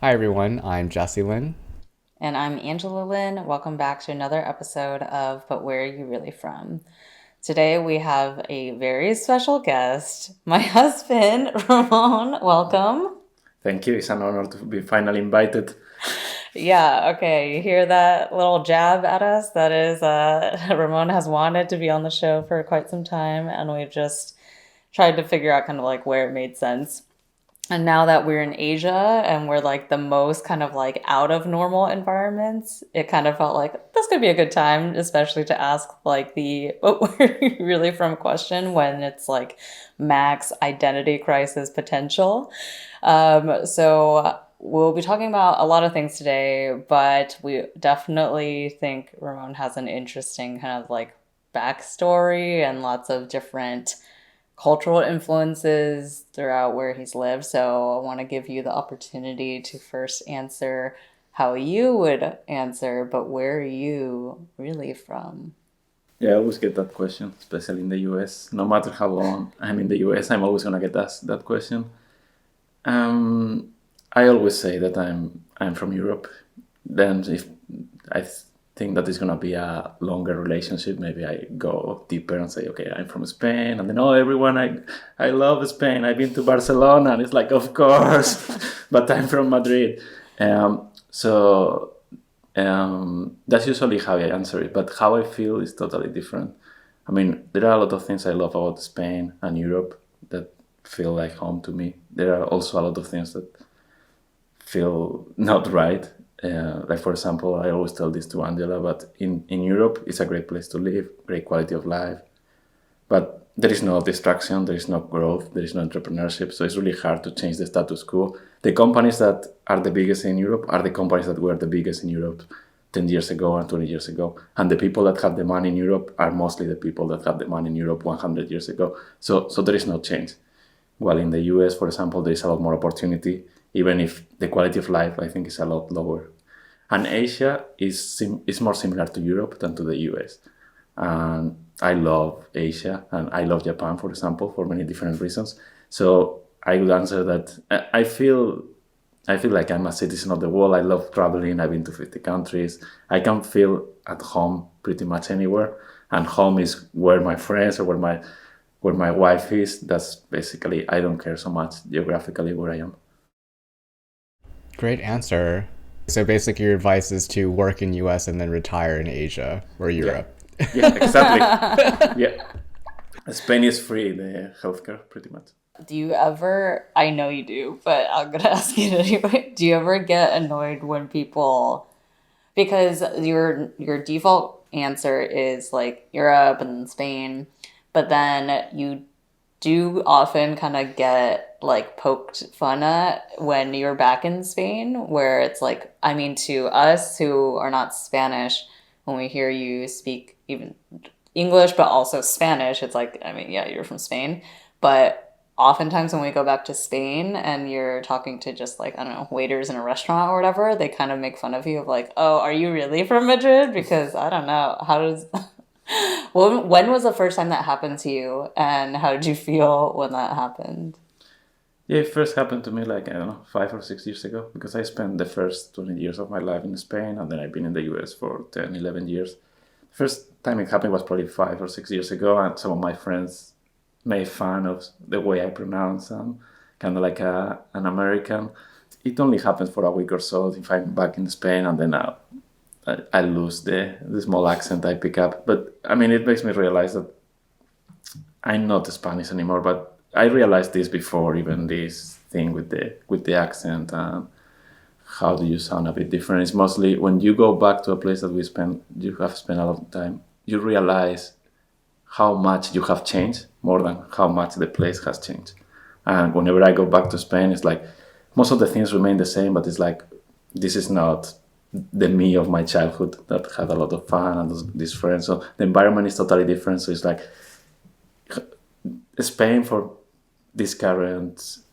Hi everyone, I'm Jesse Lynn. And I'm Angela Lynn. Welcome back to another episode of But Where Are You Really From? Today we have a very special guest, my husband, Ramon. Welcome. Thank you. It's an honor to be finally invited. Yeah, okay. You hear that little jab at us? That is, Ramon has wanted to be on the show for quite some time, and we've just tried to figure out kind of like where it made sense. And now that we're in Asia and we're like the most kind of like out of normal environments, it kind of felt like this could be a good time, especially to ask like the "what were you really from" question when it's like max identity crisis potential. So we'll be talking about a lot of things today, but we definitely think Ramon has an interesting kind of like backstory and lots of different cultural influences throughout where he's lived. So I want to give you the opportunity to first answer how you would answer, but where are you really from? Yeah, I always get that question, especially in the US. No matter how long I'm in the US, I'm always gonna get asked that question. I always say that I'm from Europe. Then if I think that it's gonna be a longer relationship, maybe I go deeper and say, okay, I'm from Spain, and then everyone, I love Spain. I've been to Barcelona, and it's like, of course, but I'm from Madrid. So that's usually how I answer it, but how I feel is totally different. I mean, there are a lot of things I love about Spain and Europe that feel like home to me. There are also a lot of things that feel not right. Like, for example, I always tell this to Angela, but in Europe, it's a great place to live, great quality of life, but there is no distraction, there is no growth, there is no entrepreneurship, so it's really hard to change the status quo. The companies that are the biggest in Europe are the companies that were the biggest in Europe 10 years ago and 20 years ago. And the people that have the money in Europe are mostly the people that have the money in Europe 100 years ago. So there is no change. While in the US, for example, there is a lot more opportunity, even if the quality of life, I think, is a lot lower. And Asia is more similar to Europe than to the US. And I love Asia and I love Japan, for example, for many different reasons. So I would answer that I feel like I'm a citizen of the world. I love traveling. I've been to 50 countries. I can feel at home pretty much anywhere. And home is where my friends or where my wife is. That's basically, I don't care so much geographically where I am. Great answer. So basically your advice is to work in US and then retire in Asia or Yeah, Europe. yeah, exactly. Yeah, Spain is free, the healthcare, pretty much. Do you ever, I know you do, but I'm gonna ask you anyway. Do you ever get annoyed when people, because your default answer is like Europe and Spain, but then you do often kind of get like poked fun at when you're back in Spain, where it's like, I mean, to us who are not Spanish, when we hear you speak even English, but also Spanish, it's like, I mean, yeah, you're from Spain. But oftentimes when we go back to Spain and you're talking to just like, I don't know, waiters in a restaurant or whatever, they kind of make fun of you of like, oh, are you really from Madrid? Because I don't know, how does when was the first time that happened to you, and how did you feel when that happened? Yeah, it first happened to me like, I don't know, 5 or 6 years ago, because I spent the first 20 years of my life in Spain, and then I've been in the US for 10, 11 years. First time it happened was probably 5 or 6 years ago, and some of my friends made fun of the way I pronounce kind of like an American. It only happens for a week or so if I'm back in Spain, and then I lose the small accent I pick up. But I mean, it makes me realize that I'm not Spanish anymore. But I realized this before, even this thing with the accent and how do you sound a bit different. It's mostly when you go back to a place that you have spent a lot of time, you realize how much you have changed more than how much the place has changed. And whenever I go back to Spain, it's like most of the things remain the same, but it's like this is not the me of my childhood that had a lot of fun and these friends. So the environment is totally different. So it's like Spain for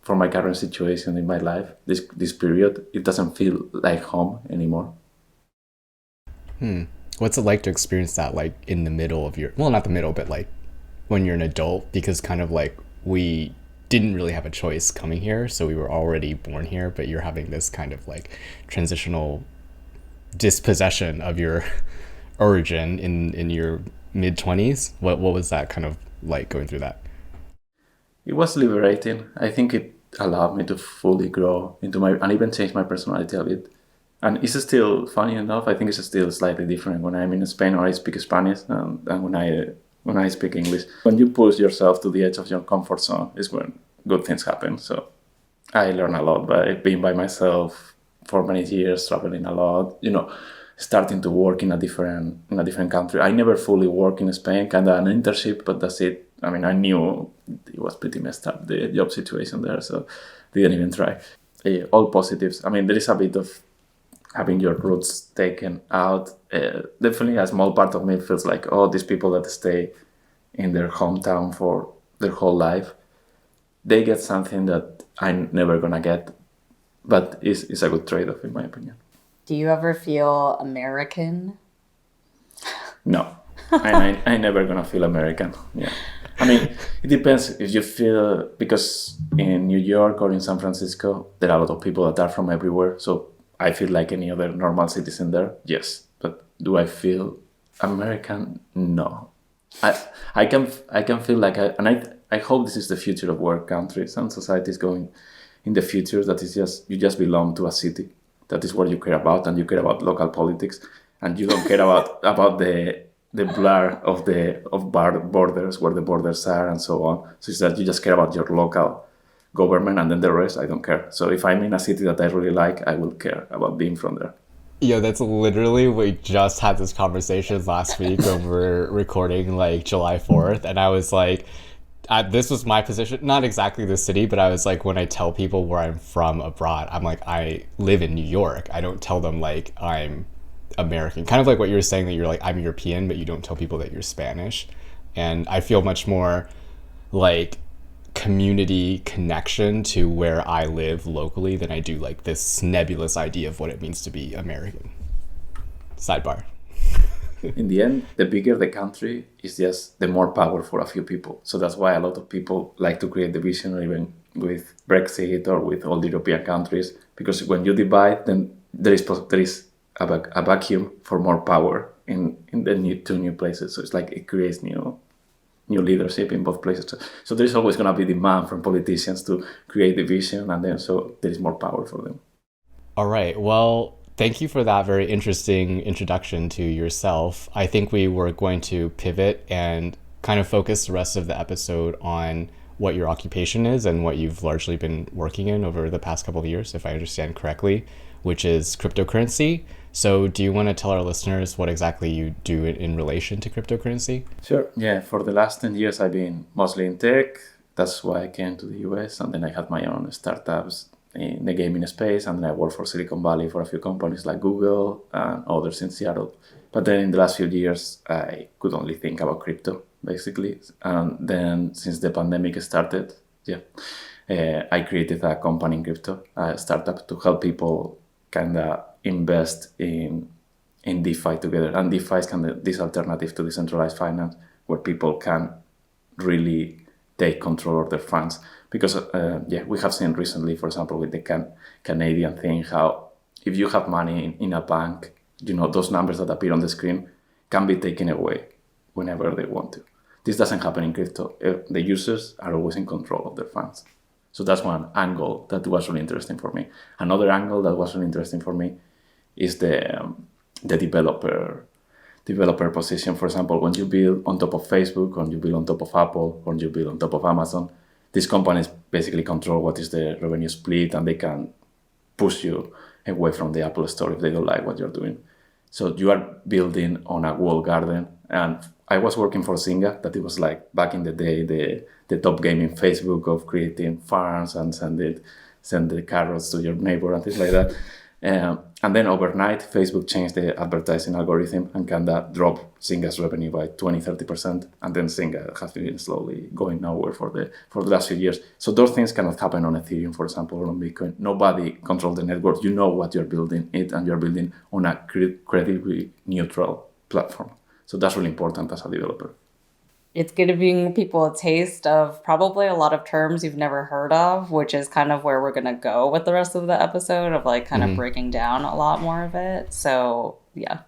my current situation in my life, this period, it doesn't feel like home anymore. Hmm. What's it like to experience that like in the middle of your, well, not the middle, but like when you're an adult, because kind of like we didn't really have a choice coming here, so we were already born here, but you're having this kind of like transitional dispossession of your origin in your mid 20s. What was that kind of like going through that? It was liberating. I think it allowed me to fully grow into my, and even change my personality a bit. And it's still, funny enough, I think it's still slightly different when I'm in Spain or I speak Spanish than when I speak English. When you push yourself to the edge of your comfort zone is when good things happen. So I learned a lot by being by myself for many years, traveling a lot, starting to work in a different country. I never fully worked in Spain, kind of an internship, but that's it. I mean, I knew it was pretty messed up, the job situation there, so didn't even try. All positives. I mean, there is a bit of having your roots taken out. Definitely a small part of me feels like, oh, these people that stay in their hometown for their whole life, they get something that I'm never gonna get, but it's a good trade-off in my opinion. Do you ever feel American? No, I never gonna feel American. Yeah, I mean, it depends if you feel, because in New York or in San Francisco, there are a lot of people that are from everywhere. So I feel like any other normal citizen there. Yes, but do I feel American? No. I can feel like I hope this is the future of where countries and societies going in the future. That is just you just belong to a city. That is what you care about, and you care about local politics, and you don't care about the blur of borders, where the borders are, and so on. So it's that you just care about your local government, and then the rest I don't care. So if I'm in a city that I really like, I will care about being from there. Yeah, that's literally, we just had this conversation last week when we were recording like July 4th, and I was like, this was my position, not exactly the city, but I was like, when I tell people where I'm from abroad, I'm like, I live in New York. I don't tell them like I'm American. Kind of like what you were saying, that you're like, I'm European, but you don't tell people that you're Spanish. And I feel much more like community connection to where I live locally than I do like this nebulous idea of what it means to be American. Sidebar. In the end, the bigger the country is, just the more power for a few people. So that's why a lot of people like to create division, or even with Brexit or with all the European countries, because when you divide, then there is a vacuum for more power in the two new places. So it's like it creates new leadership in both places. So there's always going to be demand from politicians to create division, and then so there is more power for them. All right. Well, thank you for that very interesting introduction to yourself. I think we were going to pivot and kind of focus the rest of the episode on what your occupation is and what you've largely been working in over the past couple of years, if I understand correctly, which is cryptocurrency. So do you want to tell our listeners what exactly you do in relation to cryptocurrency? Sure. Yeah, for the last 10 years, I've been mostly in tech. That's why I came to the US, and then I had my own startups in the gaming space, and then I worked for Silicon Valley for a few companies like Google and others in Seattle. But then in the last few years, I could only think about crypto, basically. And then since the pandemic started, I created a company in crypto, a startup to help people kind of invest in DeFi together. And DeFi is kind of this alternative to decentralized finance, where people can really take control of their funds. Because we have seen recently, for example, with the Canadian thing, how if you have money in a bank, those numbers that appear on the screen can be taken away whenever they want to. This doesn't happen in crypto. The users are always in control of their funds. So that's one angle that was really interesting for me. Another angle that was really interesting for me is the developer position. For example, when you build on top of Facebook, or you build on top of Apple, or you build on top of Amazon, these companies basically control what is the revenue split, and they can push you away from the Apple Store if they don't like what you're doing. So you are building on a walled garden. And I was working for Zynga, that it was like back in the day, the top game in Facebook of creating farms and send the carrots to your neighbor and things like that. And then overnight, Facebook changed the advertising algorithm and kind of dropped Zynga's revenue by 20-30%. And then Zynga has been slowly going nowhere for the last few years. So those things cannot happen on Ethereum, for example, or on Bitcoin. Nobody controls the network. You know what you're building and you're building on a credibly neutral platform. So that's really important as a developer. it's giving people a taste of probably a lot of terms you've never heard of, which is kind of where we're going to go with the rest of the episode of like kind of breaking down a lot more of it. So yeah,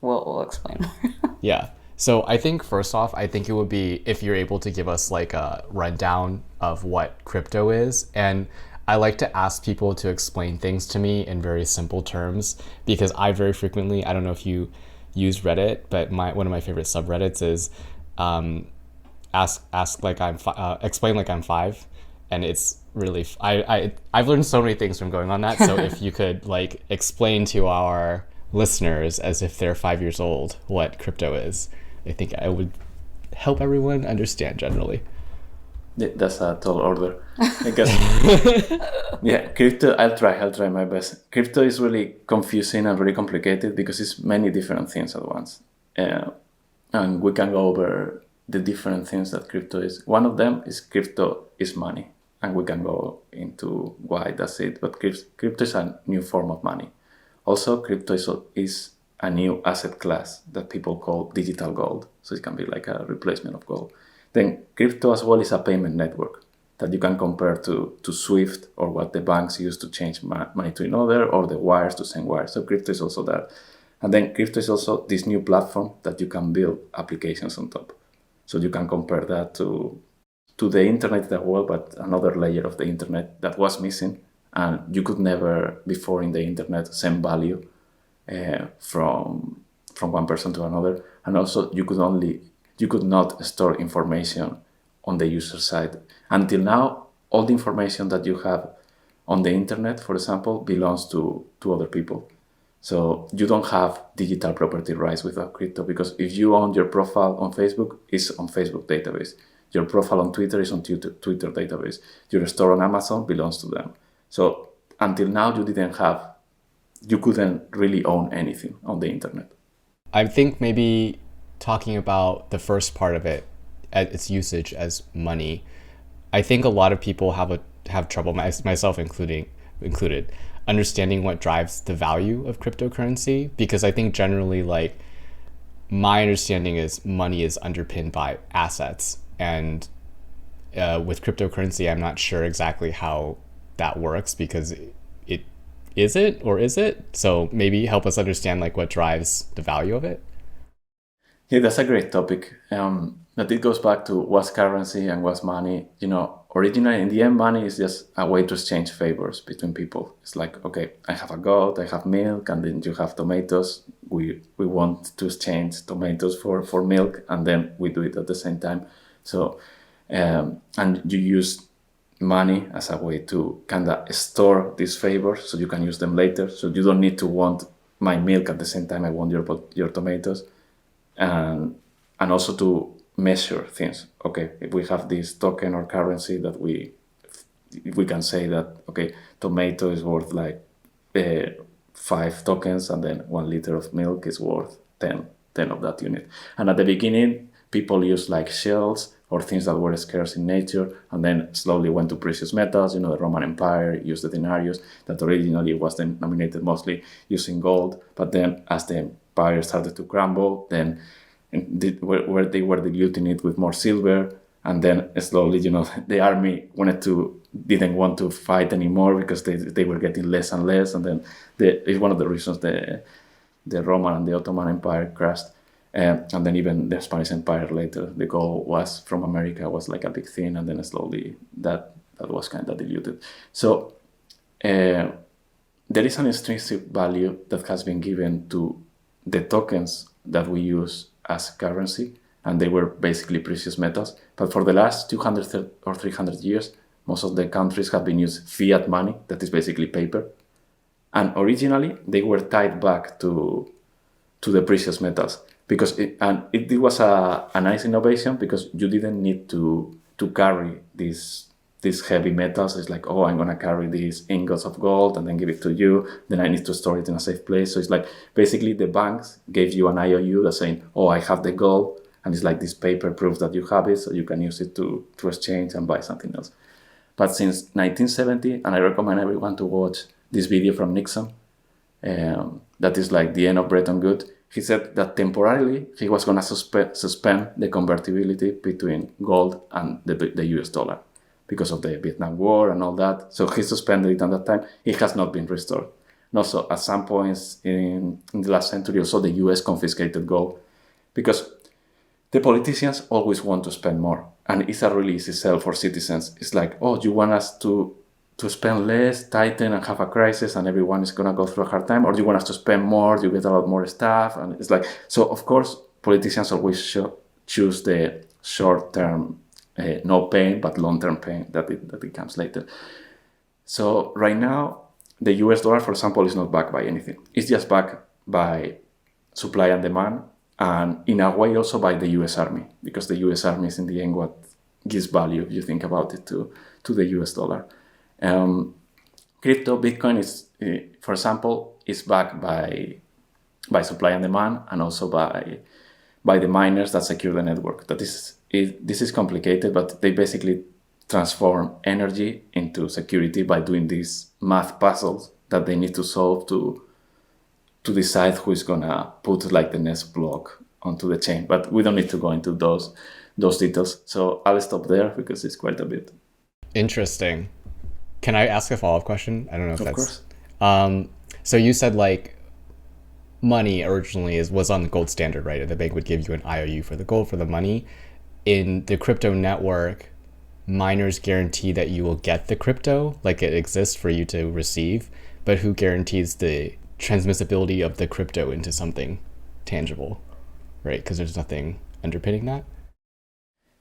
we'll explain more. Yeah. So I think first off, I think it would be if you're able to give us like a rundown of what crypto is. And I like to ask people to explain things to me in very simple terms because I very frequently, I don't know if you use Reddit, but one of my favorite subreddits is ask like explain like I'm five, and it's really I've learned so many things from going on that. So if you could like explain to our listeners as if they're 5 years old what crypto is, I think I would help everyone understand generally. That's a tall order. I guess. Yeah, crypto. I'll try my best. Crypto is really confusing and really complicated because it's many different things at once, and we can go over the different things that crypto is. One of them is crypto is money, and we can go into why that's it. But crypto is a new form of money. Also, crypto is a new asset class that people call digital gold. So it can be like a replacement of gold. Then crypto as well is a payment network that you can compare to SWIFT or what the banks use to change money to another, or the wires to send wires. So crypto is also that. And then crypto is also this new platform that you can build applications on top. So you can compare that to the internet as well, but another layer of the internet that was missing. And you could never before in the internet send value from one person to another. And also you could not store information on the user side. Until now, all the information that you have on the internet, for example, belongs to other people. So you don't have digital property rights without crypto, because if you own your profile on Facebook, it's on Facebook database. Your profile on Twitter is on Twitter database. Your store on Amazon belongs to them. So until now, you couldn't really own anything on the internet. I think maybe talking about the first part of it, its usage as money, I think a lot of people have trouble, myself included, understanding what drives the value of cryptocurrency, because I think generally, like, my understanding is money is underpinned by assets, and with cryptocurrency, I'm not sure exactly how that works, because it is it? So maybe help us understand like what drives the value of it. Yeah, that's a great topic. But it goes back to what's currency and what's money. Originally, in the end, money is just a way to exchange favors between people. It's like, okay, I have a goat, I have milk, and then you have tomatoes. We want to exchange tomatoes for milk, and then we do it at the same time. So, and you use money as a way to kind of store these favors so you can use them later. So you don't need to want my milk at the same time I want your tomatoes. And also to measure things. Okay, if we have this token or currency that we can say that, okay, tomato is worth like 5 tokens, and then 1 liter of milk is worth 10 of that unit. And at the beginning, people used like shells or things that were scarce in nature, and then slowly went to precious metals. The Roman Empire used the denarius that originally was denominated mostly using gold, but then as the empire started to crumble, then where they were diluting it with more silver, and then slowly, the army didn't want to fight anymore because they were getting less and less, and then it's one of the reasons the Roman and the Ottoman Empire crashed. And then even the Spanish Empire later, the gold was from America was like a big thing, and then slowly that was kind of diluted. So there is an intrinsic value that has been given to the tokens that we use as currency, and they were basically precious metals. But for the last 200 or 300 years, most of the countries have been using fiat money, that is basically paper. And originally, they were tied back to the precious metals, because it was a nice innovation, because you didn't need to carry these heavy metals. It's like, oh, I'm going to carry these ingots of gold and then give it to you. Then I need to store it in a safe place. So it's like basically the banks gave you an IOU that's saying, oh, I have the gold. And it's like this paper proves that you have it, so you can use it to exchange and buy something else. But since 1970, and I recommend everyone to watch this video from Nixon, that is like the end of Bretton Woods. he said that temporarily he was going to suspend the convertibility between gold and the US dollar because of the Vietnam War and all that. So he suspended it at that time. It has not been restored. And also, at some points in the last century, also the US confiscated gold because the politicians always want to spend more. And it's a really easy sell for citizens. It's like, oh, you want us to spend less, tighten, and have a crisis, and everyone is going to go through a hard time, or do you want us to spend more, you get a lot more stuff? And it's like, so of course, politicians always choose the short-term, no pain, but long-term pain that it comes later. So right now, the US dollar, for example, is not backed by anything. It's just backed by supply and demand, and in a way also by the US Army, because the US Army is in the end what gives value, if you think about it, to the US dollar. Crypto, Bitcoin is, for example, is backed by supply and demand, and also by the miners that secure the network. This is complicated, but they basically transform energy into security by doing these math puzzles that they need to solve to decide who is gonna put like the next block onto the chain. But we don't need to go into those details. So I'll stop there because it's quite a bit. Interesting. Can I ask a follow-up question? I don't know if Of that's... course. So you said like money originally was on the gold standard, right? The bank would give you an IOU for the gold, for the money. In the crypto network, miners guarantee that you will get the crypto, like it exists for you to receive, but who guarantees the transmissibility of the crypto into something tangible, right? Because there's nothing underpinning that.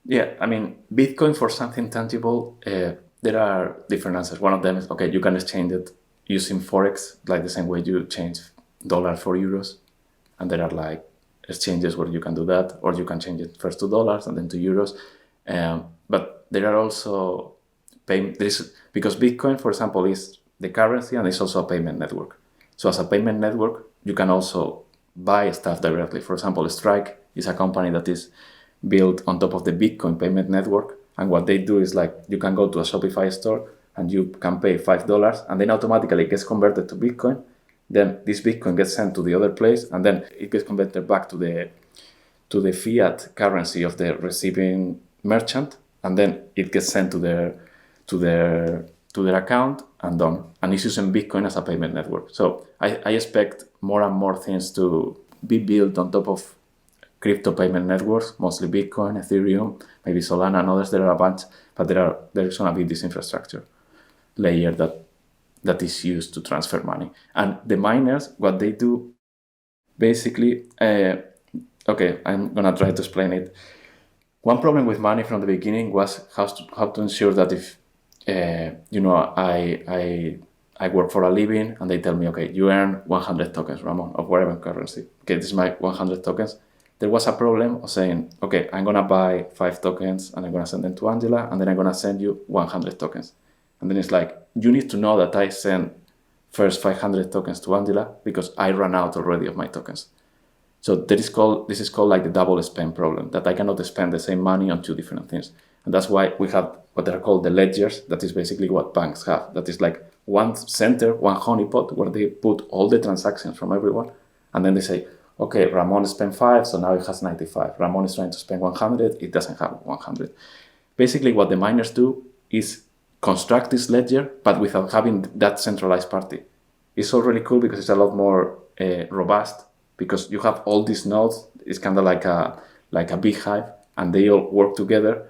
Yeah, I mean, Bitcoin for something tangible, there are different answers. One of them is, okay, you can exchange it using Forex, like the same way you change dollars for euros. And there are like exchanges where you can do that, or you can change it first to dollars and then to euros. But there are also because Bitcoin, for example, is the currency and it's also a payment network. So as a payment network, you can also buy stuff directly. For example, Strike is a company that is built on top of the Bitcoin payment network. And what they do is like you can go to a Shopify store and you can pay $5 and then automatically it gets converted to Bitcoin. Then this Bitcoin gets sent to the other place and then it gets converted back to the fiat currency of the receiving merchant, and then it gets sent to their account and done. And it's using Bitcoin as a payment network. So I expect more and more things to be built on top of crypto payment networks, mostly Bitcoin, Ethereum, maybe Solana and others. There are a bunch, but there's going to be this infrastructure layer that is used to transfer money. And the miners, what they do, basically, okay, I'm going to try to explain it. One problem with money from the beginning was how to ensure that if, I work for a living and they tell me, okay, you earn 100 tokens, Ramon, of whatever currency. Okay, this is my 100 tokens. There was a problem of saying, okay, I'm going to buy 5 tokens and I'm going to send them to Angela and then I'm going to send you 100 tokens. And then it's like, you need to know that I send first 500 tokens to Angela because I ran out already of my tokens. So this is called like the double spend problem, that I cannot spend the same money on 2 different things. And that's why we have what are called the ledgers. That is basically what banks have. That is like one center, one honeypot where they put all the transactions from everyone. And then they say, okay, Ramon spent 5, so now it has 95. Ramon is trying to spend 100, it doesn't have 100. Basically what the miners do is construct this ledger, but without having that centralized party. It's all really cool because it's a lot more robust, because you have all these nodes. It's kind of like a beehive, and they all work together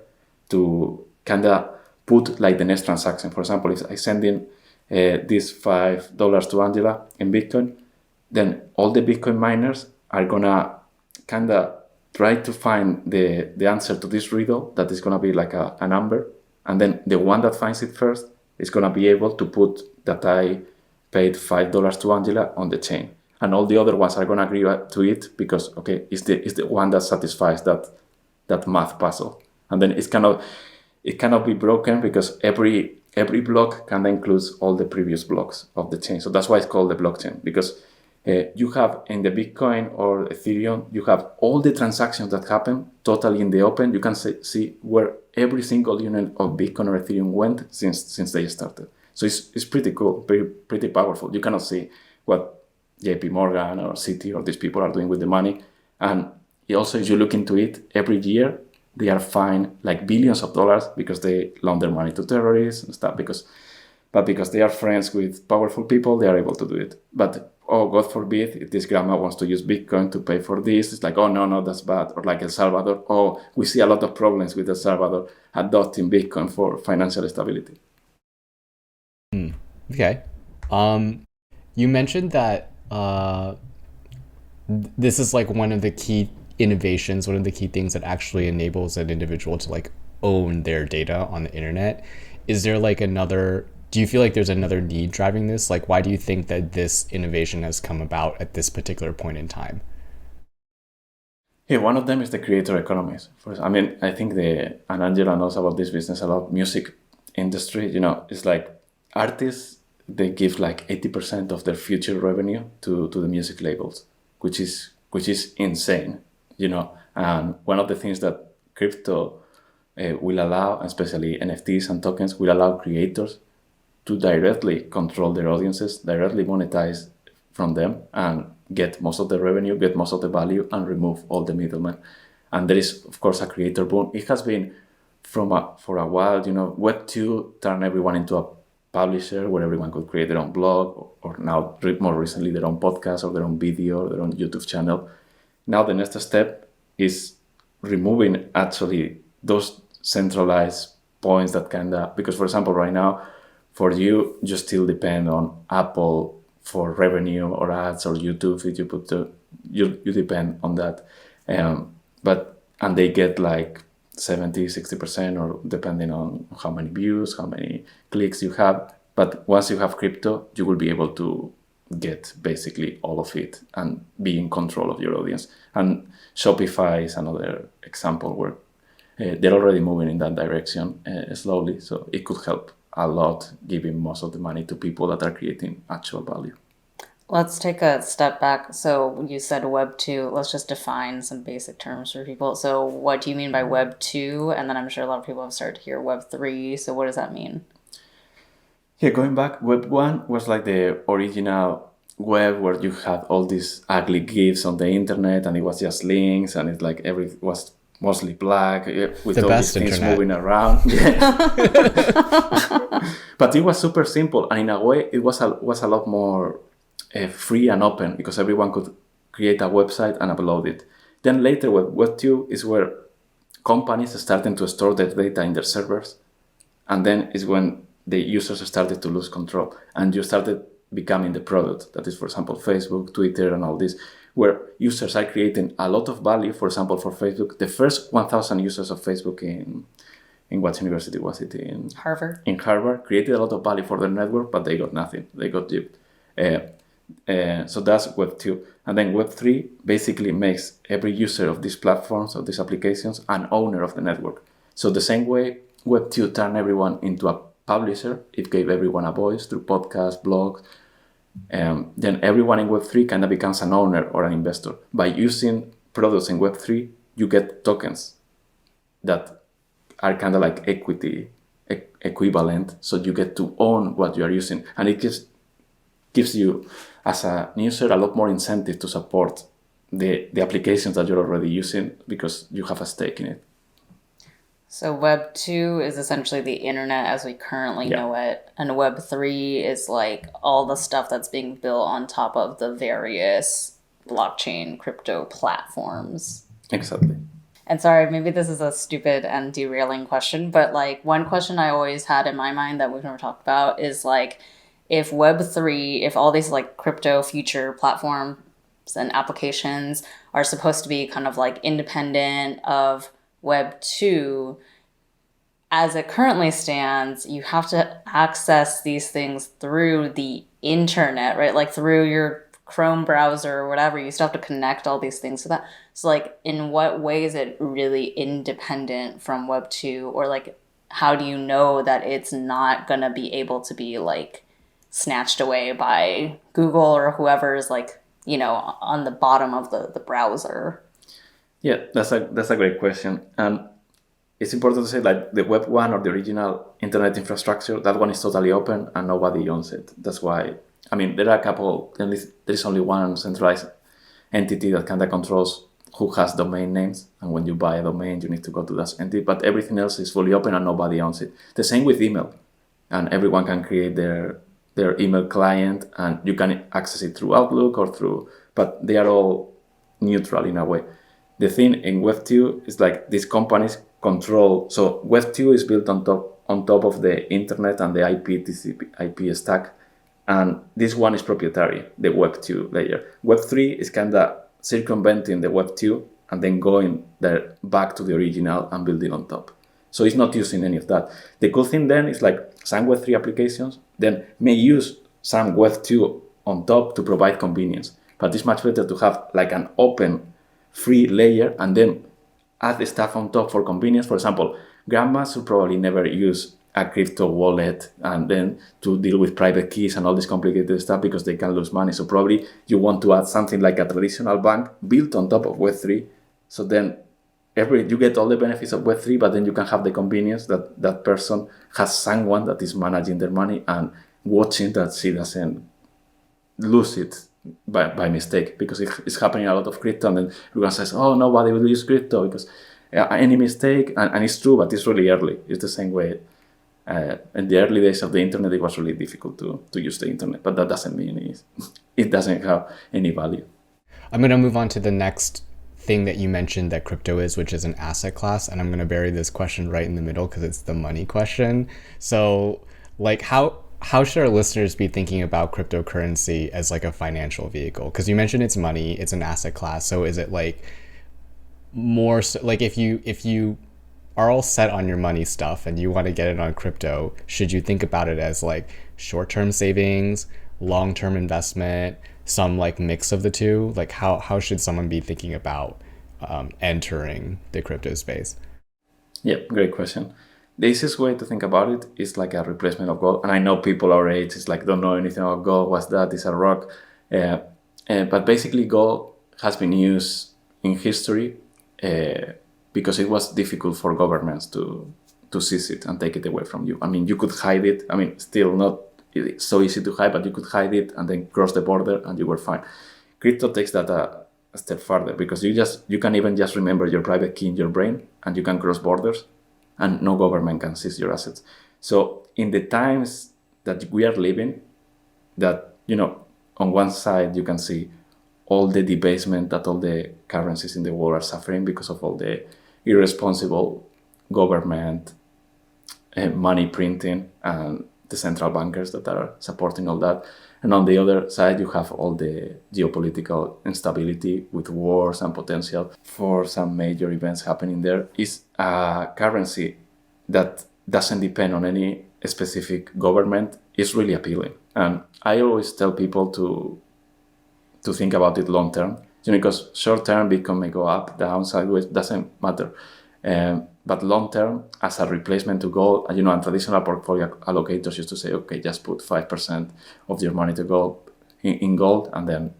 to kind of put like the next transaction. For example, if I send in this $5 to Angela in Bitcoin, then all the Bitcoin miners are gonna kind of try to find the answer to this riddle that is gonna be like a number, and then the one that finds it first is gonna be able to put that I paid $5 to Angela on the chain, and all the other ones are gonna agree to it because okay, it's the one that satisfies that math puzzle, and then it cannot be broken because every block can include all the previous blocks of the chain. So that's why it's called the blockchain, because you have in the Bitcoin or Ethereum, you have all the transactions that happen totally in the open. You can see where every single unit of Bitcoin or Ethereum went since they started. So it's pretty cool, pretty powerful. You cannot see what JP Morgan or Citi or these people are doing with the money. And also, if you look into it, every year they are fined like billions of dollars because they launder money to terrorists and stuff. But because they are friends with powerful people, they are able to do it. But oh, God forbid, if this grandma wants to use Bitcoin to pay for this, it's like, oh, no, that's bad. Or like El Salvador, oh, we see a lot of problems with El Salvador adopting Bitcoin for financial stability. Okay. You mentioned that this is like one of the key innovations, one of the key things that actually enables an individual to like own their data on the internet. Is there like do you feel like there's another need driving this? Like, why do you think that this innovation has come about at this particular point in time? Yeah, one of them is the creator economies. I think and Angela knows about this business a lot, music industry, it's like artists, they give like 80% of their future revenue to the music labels, which is insane, And one of the things that crypto will allow, especially NFTs and tokens, will allow creators to directly control their audiences, directly monetize from them, and get most of the revenue, get most of the value, and remove all the middlemen. And there is, of course, a creator boom. It has been for a while, Web 2 turned everyone into a publisher where everyone could create their own blog, or now more recently their own podcast or their own video or their own YouTube channel. Now the next step is removing actually those centralized points that because for example right now for you still depend on Apple for revenue or ads, or YouTube if you put you depend on that, and they get like 70-60%, or depending on how many views, how many clicks you have. But once you have crypto, you will be able to get basically all of it and be in control of your audience. And Shopify is another example where they're already moving in that direction slowly. So it could help a lot, giving most of the money to people that are creating actual value. Let's take a step back. So you said Web 2. Let's just define some basic terms for people. So what do you mean by Web 2? And then I'm sure a lot of people have started to hear Web 3. So what does that mean? Yeah, going back, Web 1 was like the original web where you had all these ugly GIFs on the internet, and it was just links, and it's like was mostly black with all these things internet moving around. Yeah. But it was super simple, and in a way, it was a lot more free and open, because everyone could create a website and upload it. Then later, Web 2 is where companies started to store their data in their servers, and then is when the users started to lose control, and you started becoming the product. That is, for example, Facebook, Twitter, and all this, where users are creating a lot of value. For example, for Facebook, the first 1,000 users of Facebook in what university was it? In Harvard. In Harvard, created a lot of value for their network, but they got nothing. They got gypped. So that's Web 2. And then Web 3 basically makes every user of these platforms, of these applications, an owner of the network. So the same way Web 2 turned everyone into a publisher, it gave everyone a voice through podcasts, blogs. Then everyone in Web 3 kind of becomes an owner or an investor. By using products in Web 3, you get tokens that are kind of like equity equivalent. So you get to own what you are using. And it gives you, as a user, a lot more incentive to support the applications that you're already using, because you have a stake in it. So Web 2 is essentially the internet as we currently know it. And Web 3 is like all the stuff that's being built on top of the various blockchain crypto platforms. Exactly. And sorry, maybe this is a stupid and derailing question, but like one question I always had in my mind that we've never talked about is like, if Web 3, if all these like crypto future platforms and applications are supposed to be kind of like independent of Web 2, as it currently stands, you have to access these things through the internet, right? Like through your Chrome browser or whatever. You still have to connect all these things to that. So like, in what way is it really independent from Web 2? Or like, how do you know that it's not going to be able to be like snatched away by Google or whoever is like, on the bottom of the browser? Yeah, that's a great question. And it's important to say that the Web 1, or the original internet infrastructure, that one is totally open and nobody owns it. That's why I mean, there are a couple, there's only one centralized entity that kind of controls who has domain names. And when you buy a domain, you need to go to that entity. But everything else is fully open and nobody owns it. The same with email. And everyone can create their email client and you can access it through Outlook or through, but they are all neutral in a way. The thing in Web2 is like these companies control. So Web2 is built on top of the internet and the IP stack. And this one is proprietary, the Web2 layer. Web3 is kind of circumventing the Web2 and then going there back to the original and building on top. So it's not using any of that. The cool thing then is like some Web3 applications then may use some Web2 on top to provide convenience. But it's much better to have like an open, free layer and then add the stuff on top for convenience. For example, grandmas will probably never use a crypto wallet and then to deal with private keys and all this complicated stuff because they can lose money. So probably you want to add something like a traditional bank built on top of Web3. So then you get all the benefits of Web3, but then you can have the convenience that that person has someone that is managing their money and watching that she doesn't lose it by mistake, because it's happening a lot of crypto and then everyone says, oh, nobody will use crypto because any mistake, and it's true, but it's really early. It's the same way. In the early days of the internet, it was really difficult to use the internet, but that doesn't mean it doesn't have any value. I'm going to move on to the next thing that you mentioned that crypto is, which is an asset class. And I'm going to bury this question right in the middle because it's the money question. So like how should our listeners be thinking about cryptocurrency as like a financial vehicle? Because you mentioned it's money, it's an asset class. So is it like more so, like if you are all set on your money stuff and you want to get it on crypto, should you think about it as like short-term savings, long-term investment, some like mix of the two? Like how should someone be thinking about entering the crypto space? Yeah, great question. The easiest way to think about it is like a replacement of gold. And I know people our age is like, don't know anything about gold. What's that? It's a rock. But basically gold has been used in history because it was difficult for governments to seize it and take it away from you. I mean, you could hide it. I mean, still not so easy to hide, but you could hide it and then cross the border and you were fine. Crypto takes that a step further because you can even just remember your private key in your brain and you can cross borders and no government can seize your assets. So in the times that we are living, that, on one side you can see all the debasement that all the currencies in the world are suffering because of all the irresponsible government money printing and the central bankers that are supporting all that. And on the other side, you have all the geopolitical instability with wars and potential for some major events happening there. It's a currency that doesn't depend on any specific government. It's really appealing. And I always tell people to think about it long term, because short term Bitcoin may go up, down, sideways, doesn't matter. But long term, as a replacement to gold, and traditional portfolio allocators used to say, okay, just put 5% of your money to gold in gold, and then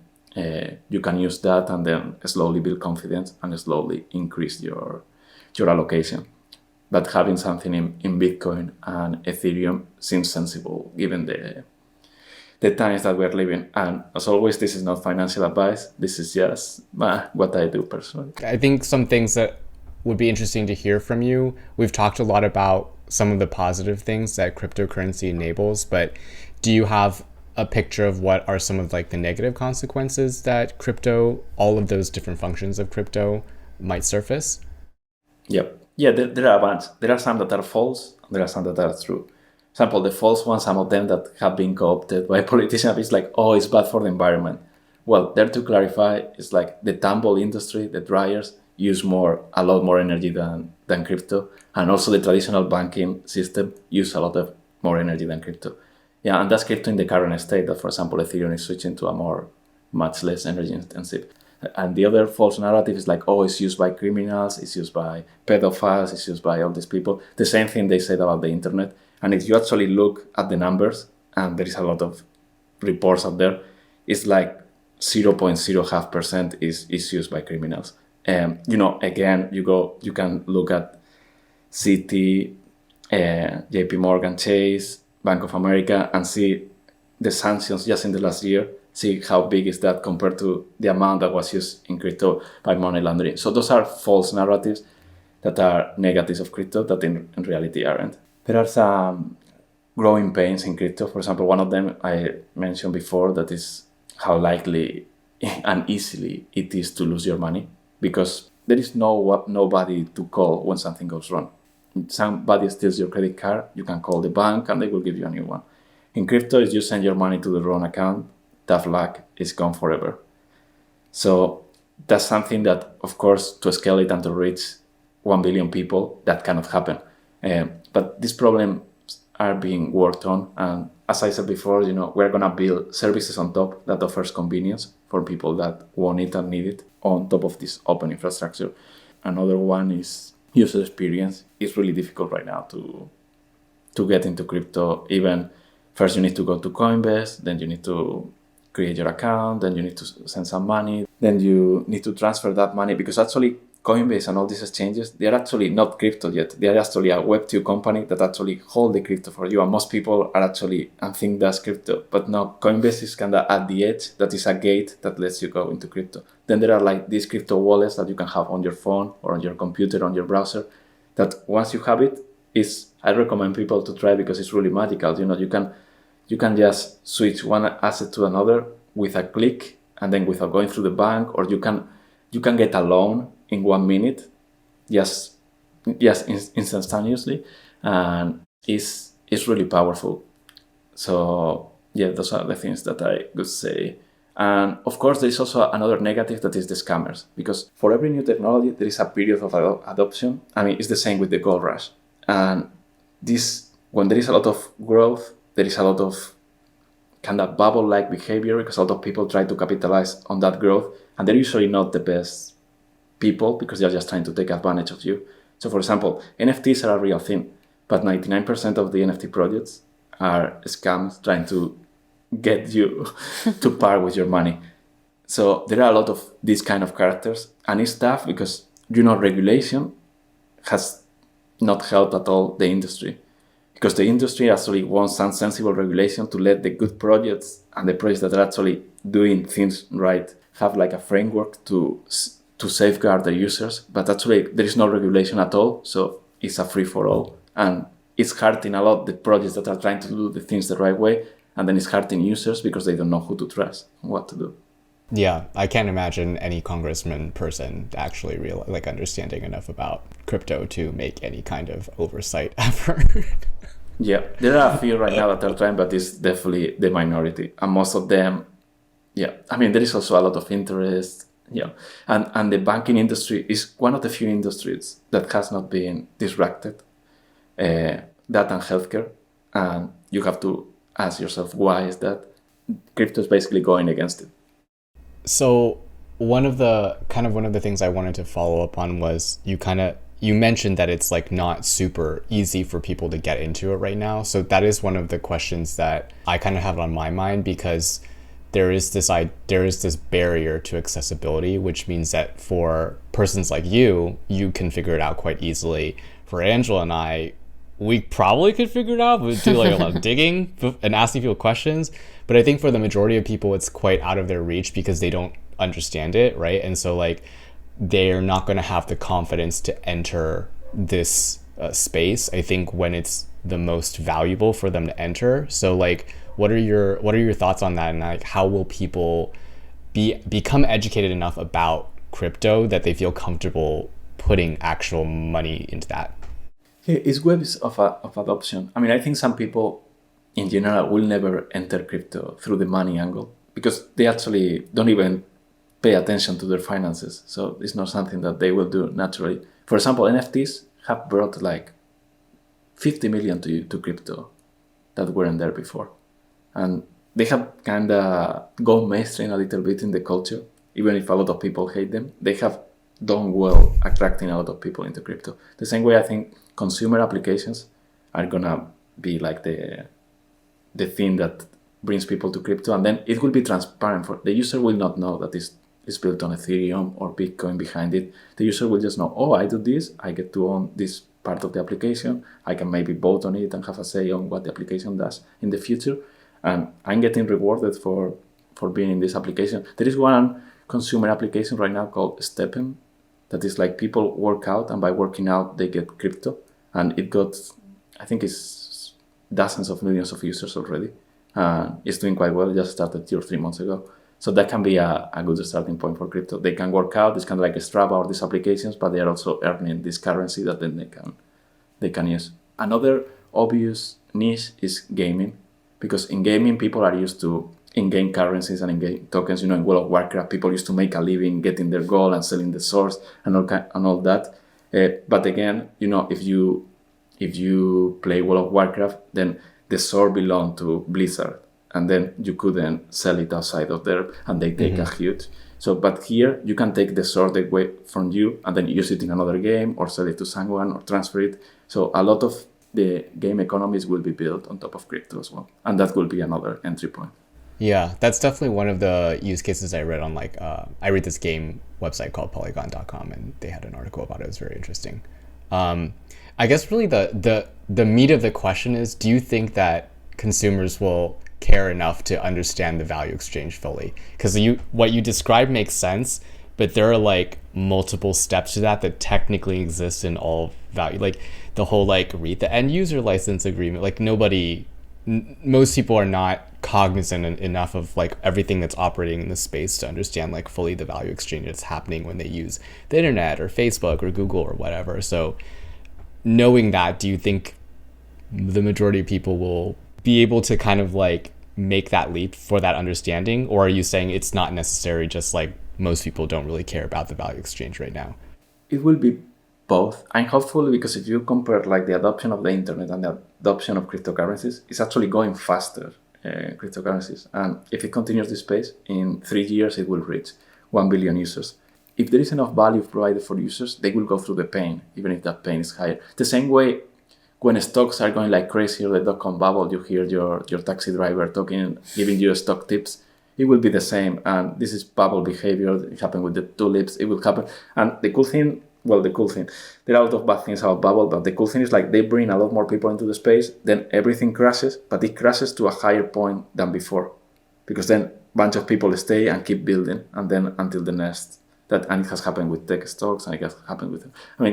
you can use that and then slowly build confidence and slowly increase your allocation. But having something in Bitcoin and Ethereum seems sensible given the times that we're living. And as always, this is not financial advice. This is just what I do personally. I think some things that would be interesting to hear from you. We've talked a lot about some of the positive things that cryptocurrency enables, but do you have a picture of what are some of like the negative consequences that crypto, all of those different functions of crypto might surface? Yep. Yeah, there are a bunch. There are some that are false, and there are some that are true. For example, the false ones, some of them that have been co-opted by politicians, it's like, oh, it's bad for the environment. Well, there to clarify, it's like the tumble industry, the dryers, use a lot more energy than crypto, and also the traditional banking system use a lot of more energy than crypto. Yeah, and that's crypto in the current state. That, for example, Ethereum is switching to a much less energy intensive. And the other false narrative is like, oh, it's used by criminals, it's used by pedophiles, it's used by all these people. The same thing they said about the internet. And if you actually look at the numbers, and there is a lot of reports out there, it's like 0.05% is used by criminals. Again, you can look at Citi, JP Morgan Chase, Bank of America, and see the sanctions just in the last year. See how big is that compared to the amount that was used in crypto by money laundering. So those are false narratives that are negatives of crypto that in reality aren't. There are some growing pains in crypto. For example, one of them I mentioned before, that is how likely and easily it is to lose your money, because there is nobody to call when something goes wrong. Somebody steals your credit card, you can call the bank and they will give you a new one. In crypto, if you send your money to the wrong account, tough luck, is gone forever. So that's something that, of course, to scale it and to reach 1 billion people, that cannot happen. But these problems are being worked on. And as I said before, we're going to build services on top that offers convenience for people that want it and need it on top of this open infrastructure. Another one is user experience. It's really difficult right now to get into crypto. Even first you need to go to Coinbase, then you need to create your account, then you need to send some money, then you need to transfer that money, because actually Coinbase and all these exchanges, they are actually not crypto yet. They are actually a Web2 company that actually hold the crypto for you. And most people are actually and think that's crypto. But no, Coinbase is kind of at the edge. That is a gate that lets you go into crypto. Then there are like these crypto wallets that you can have on your phone or on your computer, on your browser, that once you have it, I recommend people to try, because it's really magical. You can just switch one asset to another with a click, and then without going through the bank, or you can get a loan in 1 minute, just instantaneously, and it's really powerful. So yeah, those are the things that I would say. And of course, there is also another negative, that is the scammers, because for every new technology, there is a period of adoption. I mean, it's the same with the gold rush. And when there is a lot of growth, there is a lot of kind of bubble-like behavior, because a lot of people try to capitalize on that growth, and they're usually not the best people, because they're just trying to take advantage of you. So for example, NFTs are a real thing, but 99% of the NFT projects are scams trying to get you to part with your money. So there are a lot of these kind of characters, and it's tough because regulation has not helped at all the industry, because the industry actually wants some sensible regulation to let the good projects and the projects that are actually doing things right have like a framework to safeguard the users. But actually there is no regulation at all, so it's a free-for-all, and it's hurting a lot the projects that are trying to do the things the right way, and then it's hurting users because they don't know who to trust and what to do. Yeah, I can't imagine any congressman person actually understanding enough about crypto to make any kind of oversight effort. Yeah, there are a few right now that are trying, but it's definitely the minority. And most of them, I mean, there is also a lot of interest. Yeah, and the banking industry is one of the few industries that has not been disrupted, that and healthcare. And you have to ask yourself, why is that? Crypto is basically going against it. So one of the things I wanted to follow up on was you mentioned that it's like not super easy for people to get into it right now. So that is one of the questions that I kind of have on my mind, because there is this barrier to accessibility, which means that for persons like you can figure it out quite easily. For Angela and I, we probably could figure it out. We'd do like a lot of digging and asking people questions. But I think for the majority of people, it's quite out of their reach because they don't understand it, right? And so like they're not going to have the confidence to enter this space, I think, when it's the most valuable for them to enter. So like, what are your thoughts on that? And like, how will people become educated enough about crypto that they feel comfortable putting actual money into that? Yeah, it's waves of adoption. I mean, I think some people in general will never enter crypto through the money angle because they actually don't even pay attention to their finances. So it's not something that they will do naturally. For example, NFTs have brought like 50 million to crypto that weren't there before. And they have kind of gone mainstream a little bit in the culture, even if a lot of people hate them. They have done well attracting a lot of people into crypto. The same way I think consumer applications are gonna be like the thing that brings people to crypto, and then it will be transparent. For the user will not know that it's built on Ethereum or Bitcoin behind it. The user will just know, oh, I do this, I get to own this part of the application, I can maybe vote on it and have a say on what the application does in the future. and I'm getting rewarded for being in this application. There is one consumer application right now called Steppen that is like people work out, and by working out they get crypto, and it got, I think it's dozens of millions of users already. It's doing quite well. It just started 2 or 3 months ago. So that can be a good starting point for crypto. They can work out. It's kind of like a Strava or these applications, but they are also earning this currency that then they can use. Another obvious niche is gaming, because in gaming people are used to in-game currencies and in-game tokens. You know, in World of Warcraft, people used to make a living getting their gold and selling the swords and all that. But again, you know, if you play World of Warcraft, then the sword belonged to Blizzard, and then you couldn't sell it outside of there, and they take a huge. So, but here you can take the sword away from you and then use it in another game or sell it to someone or transfer it. So a lot of the game economies will be built on top of crypto as well, and that will be another entry point. Yeah, that's definitely one of the use cases I read on like I read this game website called Polygon.com, and they had an article about it. It was very interesting. I guess really the meat of the question is, do you think that consumers will care enough to understand the value exchange fully? Because what you described makes sense, but there are like multiple steps to that technically exist in all value. Like the whole like read the end user license agreement. Like most people are not cognizant enough of like everything that's operating in the space to understand like fully the value exchange that's happening when they use the internet or Facebook or Google or whatever. So knowing that, do you think the majority of people will be able to kind of like make that leap for that understanding? Or are you saying it's not necessary, just like most people don't really care about the value exchange right now? It will be both. I'm hopeful, because if you compare like the adoption of the internet and the adoption of cryptocurrencies, it's actually going faster, cryptocurrencies. And if it continues this pace, in 3 years it will reach 1 billion users. If there is enough value provided for users, they will go through the pain, even if that pain is higher. The same way when stocks are going like crazy, or the dot-com bubble, you hear your taxi driver talking, giving you stock tips. It will be the same. And this is bubble behavior. It happened with the tulips. It will happen. And the cool thing, there are a lot of bad things about bubble, but the cool thing is like they bring a lot more people into the space, then everything crashes, but it crashes to a higher point than before, because then a bunch of people stay and keep building, and then until the next. And it has happened with tech stocks, and it has happened with,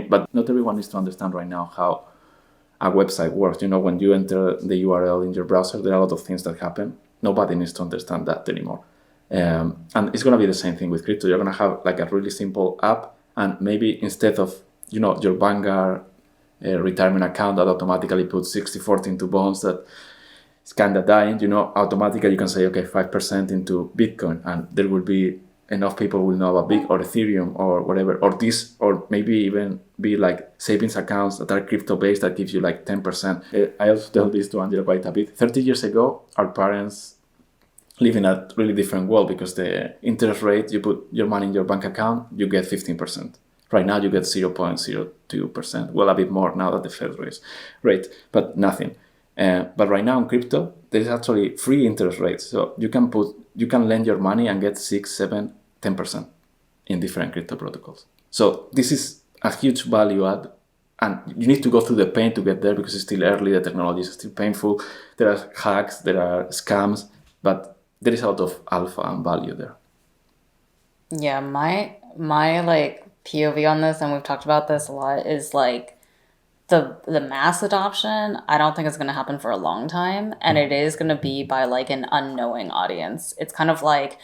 but not everyone needs to understand right now how a website works. You know, when you enter the URL in your browser, there are a lot of things that happen. Nobody needs to understand that anymore. And it's going to be the same thing with crypto. You're going to have like a really simple app, and maybe instead of, your Vanguard retirement account that automatically puts 60-40 into bonds that it's kind of dying, automatically you can say, okay, 5% into Bitcoin, and there will be enough people will know about Bitcoin or Ethereum or whatever, or maybe even be like savings accounts that are crypto based that gives you like 10%. I also tell this to Angela quite a bit. 30 years ago, our parents live in a really different world, because the interest rate, you put your money in your bank account, you get 15%. Right now you get 0.02%. Well, a bit more now that the Fed raised rate, but nothing. But right now in crypto, there's actually free interest rates. So you can lend your money and get 6, 7, 10% in different crypto protocols. So this is a huge value add, and you need to go through the pain to get there, because it's still early, the technology is still painful. There are hacks, there are scams, but there is a lot of alpha and value there. Yeah, my like POV on this, and we've talked about this a lot, is like the mass adoption, I don't think it's going to happen for a long time, and it is going to be by like an unknowing audience. It's kind of like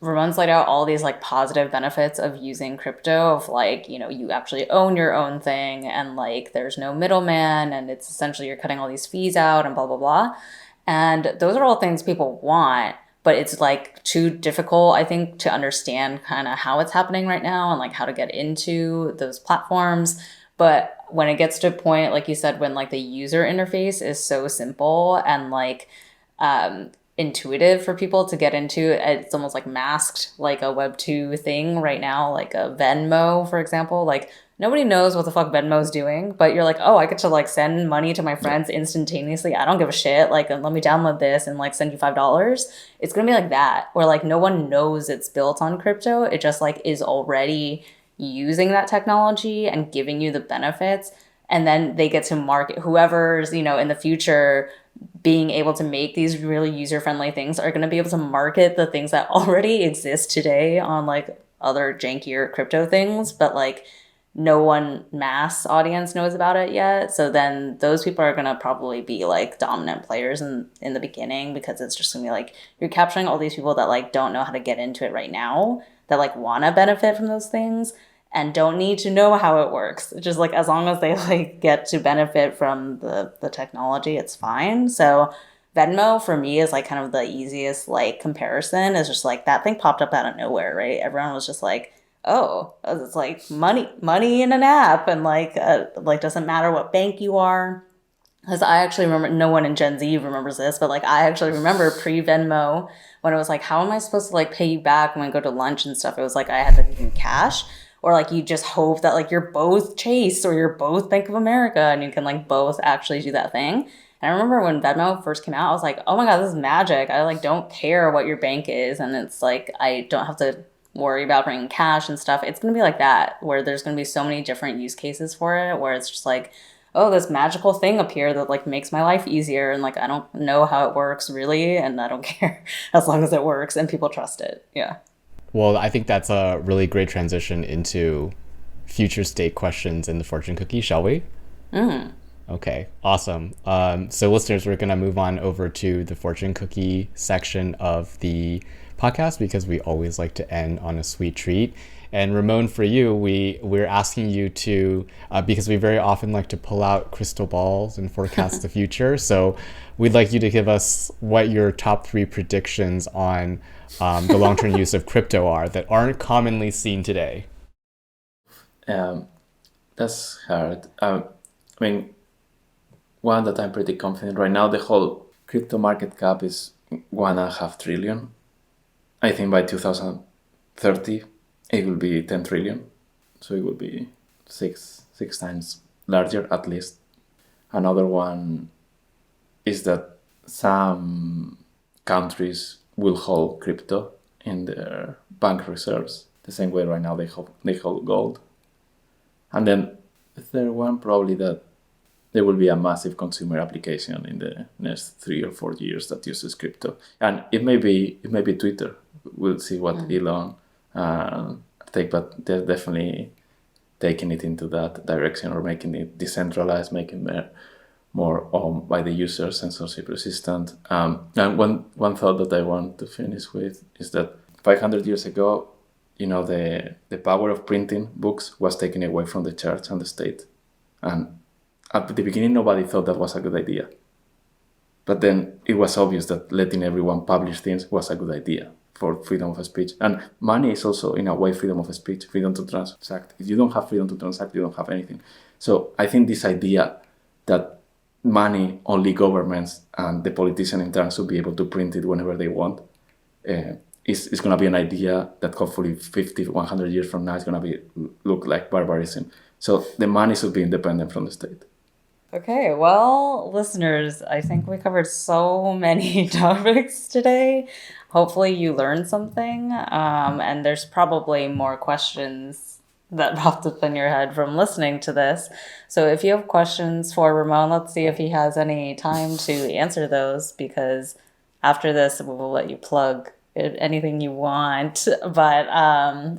Ramon's laid out all these like positive benefits of using crypto, of like, you actually own your own thing, and like there's no middleman, and it's essentially you're cutting all these fees out and blah blah blah. And those are all things people want, but it's like too difficult, I think, to understand kind of how it's happening right now and like how to get into those platforms. But when it gets to a point, like you said, when like the user interface is so simple and like intuitive for people to get into, it's almost like masked like a Web 2 thing right now, like a Venmo, for example. Like nobody knows what the fuck Venmo's doing, but you're like, oh, I get to like send money to my friends instantaneously. I don't give a shit. Like, let me download this and like send you $5. It's gonna be like that, where like no one knows it's built on crypto. It just like is already using that technology and giving you the benefits. And then they get to market whoever's, in the future being able to make these really user-friendly things are going to be able to market the things that already exist today on like other jankier crypto things, but like no one mass audience knows about it yet. So then those people are going to probably be like dominant players in the beginning, because it's just going to be like you're capturing all these people that like don't know how to get into it right now, that like want to benefit from those things and don't need to know how it works. Just like as long as they like get to benefit from the technology, it's fine. So Venmo for me is like kind of the easiest like comparison. Is just like that thing popped up out of nowhere, right? Everyone was just like, oh, it's like money in an app, and like doesn't matter what bank you are. Because I actually remember, no one in Gen Z remembers this, but like I actually remember pre Venmo when it was like, how am I supposed to like pay you back when I go to lunch and stuff? It was like I had to give you cash, or like you just hope that like you're both Chase or you're both Bank of America and you can like both actually do that thing. And I remember when Venmo first came out, I was like, oh my God, this is magic. I like don't care what your bank is, and it's like I don't have to worry about bringing cash and stuff. It's going to be like that, where there's going to be so many different use cases for it, where it's just like, oh, this magical thing up here that like makes my life easier, and like I don't know how it works really, and I don't care as long as it works and people trust it. Yeah. Well, I think that's a really great transition into future state questions in the fortune cookie, shall we? Okay, awesome. So listeners, we're going to move on over to the fortune cookie section of the podcast, because we always like to end on a sweet treat. And Ramon, for you, we're asking you to, because we very often like to pull out crystal balls and forecast the future. So we'd like you to give us what your top 3 predictions on the long-term use of crypto are that aren't commonly seen today. That's hard. I mean, one that I'm pretty confident right now, the whole crypto market cap is 1.5 trillion. I think by 2030, it will be 10 trillion. So it will be six times larger at least. Another one is that some countries will hold crypto in their bank reserves, the same way right now they hold gold. And then the third one, probably that there will be a massive consumer application in the next 3 or 4 years that uses crypto. And it may be Twitter. We'll see what Elon take, but they're definitely taking it into that direction, or making it decentralized, making it more owned by the user, censorship resistant. And one thought that I want to finish with is that 500 years ago, the power of printing books was taken away from the church and the state. And at the beginning, nobody thought that was a good idea. But then it was obvious that letting everyone publish things was a good idea for freedom of speech. And money is also, in a way, freedom of speech, freedom to transact. If you don't have freedom to transact, you don't have anything. So I think this idea that money, only governments and the politician in turn should be able to print it whenever they want, is going to be an idea that hopefully 50, 100 years from now is going to look like barbarism. So the money should be independent from the state. Okay, well, listeners, I think we covered so many topics today. Hopefully you learned something, and there's probably more questions that popped up in your head from listening to this. So if you have questions for Ramon, let's see if he has any time to answer those, because after this, we'll let you plug anything you want. But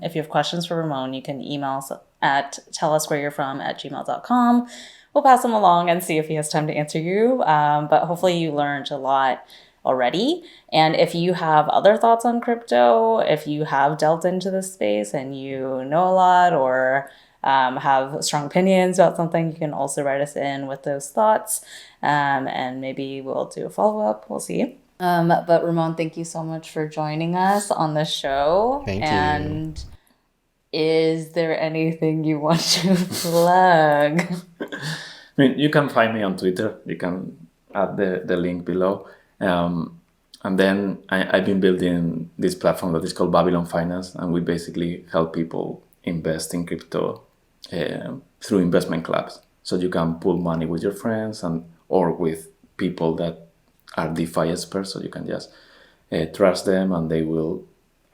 if you have questions for Ramon, you can email us at telluswhereyou'refrom@gmail.com. We'll pass them along and see if he has time to answer you. But hopefully you learned a lot already. And if you have other thoughts on crypto, if you have delved into this space and you know a lot, or have strong opinions about something, you can also write us in with those thoughts. And maybe we'll do a follow-up. We'll see. But Ramon, thank you so much for joining us on the show. Thank you. And is there anything you want to plug? I mean, you can find me on Twitter. You can add the link below. And then I've been building this platform that is called Babylon Finance, and we basically help people invest in crypto through investment clubs. So you can pool money with your friends or with people that are DeFi experts. So you can just trust them, and they will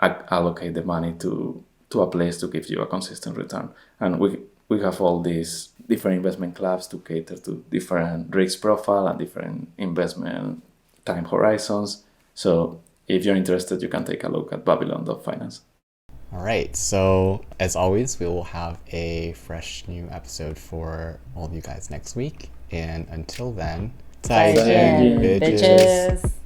allocate the money to a place to give you a consistent return. And we have all these different investment clubs to cater to different risk profile and different investment time horizons. So if you're interested, you can take a look at Babylon.finance. All right. So as always, we will have a fresh new episode for all of you guys next week. And until then, 再见, bitches. bitches.